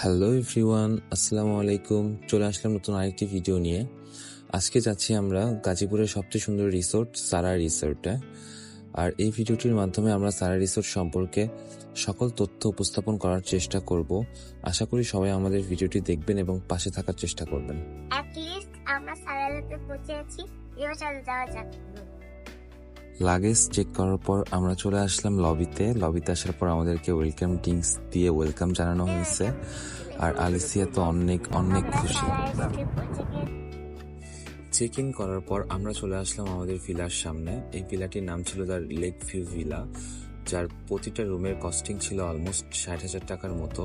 Hello everyone, আসসালামু আলাইকুম। চলে আসলাম নতুন আরেকটি ভিডিও নিয়ে। আজকে যাচ্ছি আমরা গাজীপুরের সবচেয়ে সুন্দর রিসোর্ট সারা রিসোর্টে। আর এই ভিডিওটির মাধ্যমে আমরা সারা রিসোর্ট সম্পর্কে সকল তথ্য উপস্থাপন করার চেষ্টা করব। আশা করি সবাই আমাদের ভিডিওটি দেখবেন এবং পাশে থাকার চেষ্টা করবেন। আমরা সারাতে পৌঁছেছি, এবার চলে যাওয়া যাক। লাগেজ চেক করার পর আমরা চলে আসলাম লবিতে আসার পর আমাদেরকে ওয়েলকাম ড্রিঙ্কস দিয়ে ওয়েলকাম জানানো হয়েছে। আর আলিসিয়া তো অনেক অনেক খুশি। চেক ইন করার পর আমরা চলে আসলাম আমাদের ভিলার সামনে। এই ভিলাটির নাম ছিল দ্য লেক ভিউ ভিলা, যার প্রতিটা রুমের কস্টিং ছিল অলমোস্ট 60,000 টাকার মতো।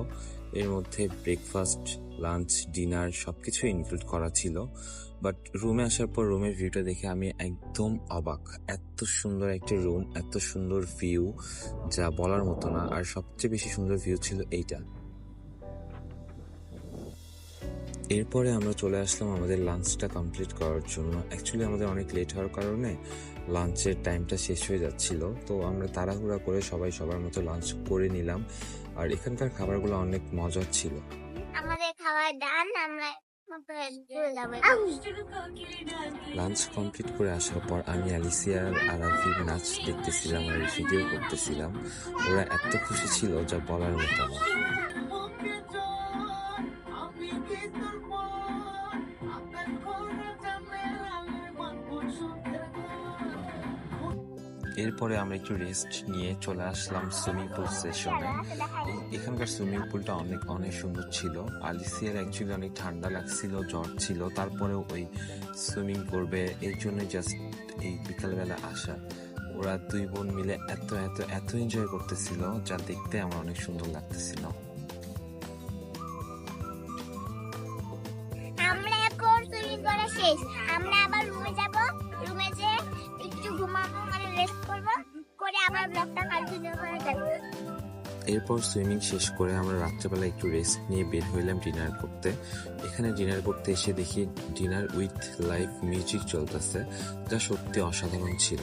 এর মধ্যে ব্রেকফাস্ট, লাঞ্চ, ডিনার সবকিছু ইনক্লুড করা ছিল। বাট রুমে আসার পর রুমের ভিউটা দেখে আমি একদম অবাক। এত সুন্দর একটি রুম, এত সুন্দর ভিউ, যা বলার মতো না। আর সবচেয়ে বেশি সুন্দর ভিউ ছিল এইটা। এরপরে আমরা চলে আসলাম আমাদের লাঞ্চটা কমপ্লিট করার জন্য। অ্যাকচুয়ালি আমাদের অনেক লেট হওয়ার কারণে লাঞ্চের টাইমটা শেষ হয়ে যাচ্ছিল, তো আমরা তাড়াহুড়া করে সবাই সবার মতো লাঞ্চ করে নিলাম। আর এখানকার খাবারগুলো অনেক মজার ছিল। আমাদের খাবার ডান, আমরা লাঞ্চ কমপ্লিট করে আসার পর আমি আলিসিয়া আর আরাফির নাচ দেখতেছিলাম আর ভিডিও করতেছিলাম। ওরা এত খুশি ছিল যা বলার মতো না। এরপরে আমরা একটু রেস্ট নিয়ে চলে আসলাম সুইমিং পুল সেশনে। এখানকার সুইমিং পুলটা অনেক অনেক সুন্দর ছিল। আলিসিয়ার অ্যাকচুয়ালি অনেক ঠান্ডা লাগছিল, জ্বর ছিল, তারপরেও ওই সুইমিং করবে এই জন্য জাস্ট এই বিকালবেলা আসা। ওরা দুই বোন মিলে এত এত এত এনজয় করতেছিল, যা দেখতে আমার অনেক সুন্দর লাগতেছিল। আমরা এখন সুইমিং করা শেষ, আমরা আবার রুমে যাব। রুমে যে একটু ঘুমাবো, মানে রেস্ট করব, করে আবার ব্লগটা কন্টিনিউ করে যাব। এরপর সুইমিং শেষ করে আমরা রাত্রেবেলা একটু রেস্ট নিয়ে বের হইলাম ডিনার করতে। এখানে ডিনার করতে এসে দেখি ডিনার উইথ লাইভ মিউজিক চলতেছে, যা সত্যি অসাধারণ ছিল।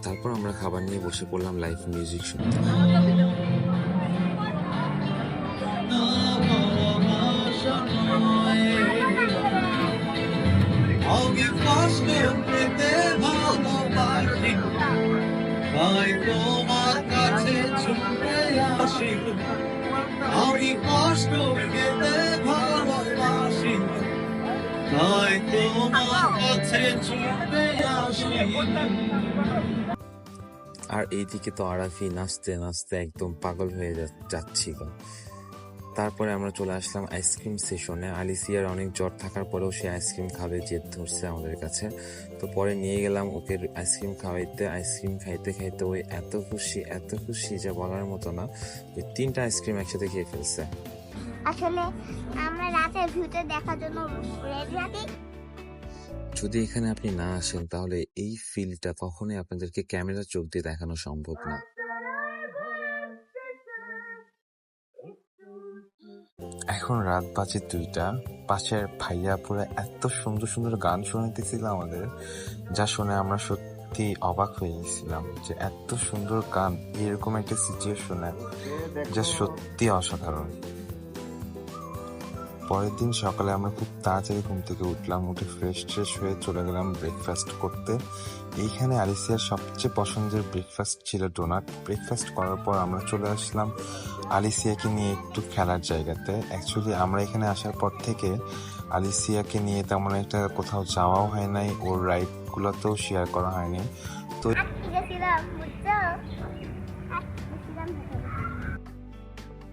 তারপর আমরা খাবার নিয়ে বসে পড়লাম লাইভ মিউজিক শুনতে। তোমার কাছে ছুটে আসি, আমি কষ্ট পেতে ভালোবাসি, তাই তোমার কাছে ছুটে আসি। আর এইদিকে তো আরাফি নাচতে নাচতে একদম পাগল হয়ে যাচ্ছিল। তারপরে আমরা চলে আসলাম আইসক্রিম সেশনে। আলিসিয়ার অনেক জ্বর থাকার পরেও সে আইসক্রিম খাবে জেদ ধরছে আমাদের কাছে। তো পরে নিয়ে গেলাম ওকে আইসক্রিম খাওয়াইতে। আইসক্রিম খাইতে খাইতে ওই এত খুশি যা বলার মতো না। ওই 3টা আইসক্রিম একসাথে খেয়ে ফেলছে। আসলে আমরা রাতের ভিউটা দেখার জন্য রেডি থাকি। যদি এখানে আপনি না আসেন তাহলে এই ফিলটা কখনোই আপনাদেরকে ক্যামেরা চোখ দিয়ে দেখানো সম্ভব না। এখন রাত বাজে 2টা। পাশের ভাইয়া পুরো এত সুন্দর সুন্দর গান শোনাইতেছিল আমাদের, যা শুনে আমরা সত্যি অবাক হয়ে গেছিলাম যে এত সুন্দর গান এরকম একটা সিচুয়েশনে, যা সত্যি অসাধারণ। পরের দিন সকালে আমরা খুব তাড়াতাড়ি ঘুম থেকে উঠলাম, উঠে ফ্রেশ হয়ে চলে গেলাম ব্রেকফাস্ট করতে। এইখানে আলিসিয়ার সবচেয়ে পছন্দের ব্রেকফাস্ট ছিল ডোনাট। ব্রেকফাস্ট করার পর আমরা চলে আসলাম আলিসিয়াকে নিয়ে একটু খেলার জায়গাতে। অ্যাকচুয়ালি আমরা এখানে আসার পর থেকে আলিসিয়াকে নিয়ে তেমন একটা কোথাও যাওয়াও হয় নাই, ওর রাইডগুলোতেও শেয়ার করা হয়নি। তো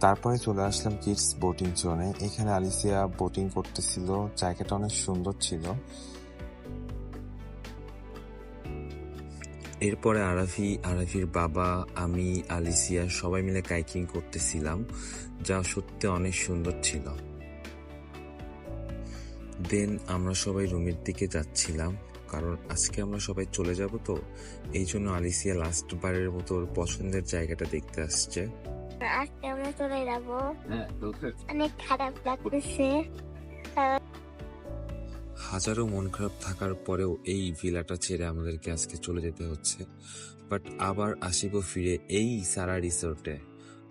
তারপরে চলে আসলাম কিডস বোটিং জোনে। এখানে আলিসিয়া বোটিং করতেছিল, জায়গাটা অনেক সুন্দর ছিল। এরপরে আরাফির বাবা, আমি, আলিসিয়া সবাই মিলে কাইকিং করতেছিলাম, যা সত্যি অনেক সুন্দর ছিল। দেন আমরা সবাই রুমের দিকে যাচ্ছিলাম, কারণ আজকে আমরা সবাই চলে যাব, তো এই জন্য আলিসিয়া লাস্ট বারের মতো ওর পছন্দের জায়গাটা দেখতে আসছে। আজকে আমরা চলে যাব, অনেক খারাপ লাগতেছে। হাজারো মন খারাপ থাকার পরেও এই ভিলাটা ছেড়ে আমাদেরকে আজকে চলে যেতে হচ্ছে, বাট আবার আসিব ফিরে এই সারা রিসোর্টে।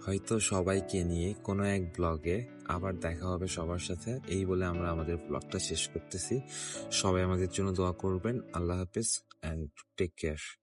হয়তো সবাইকে নিয়ে কোনো এক ব্লগে আবার দেখা হবে সবার সাথে। এই বলে আমরা আমাদের ব্লগটা শেষ করতেছি। সবাই আমাদের জন্য দোয়া করবেন। আল্লাহ হাফেজ অ্যান্ড টেক কেয়ার।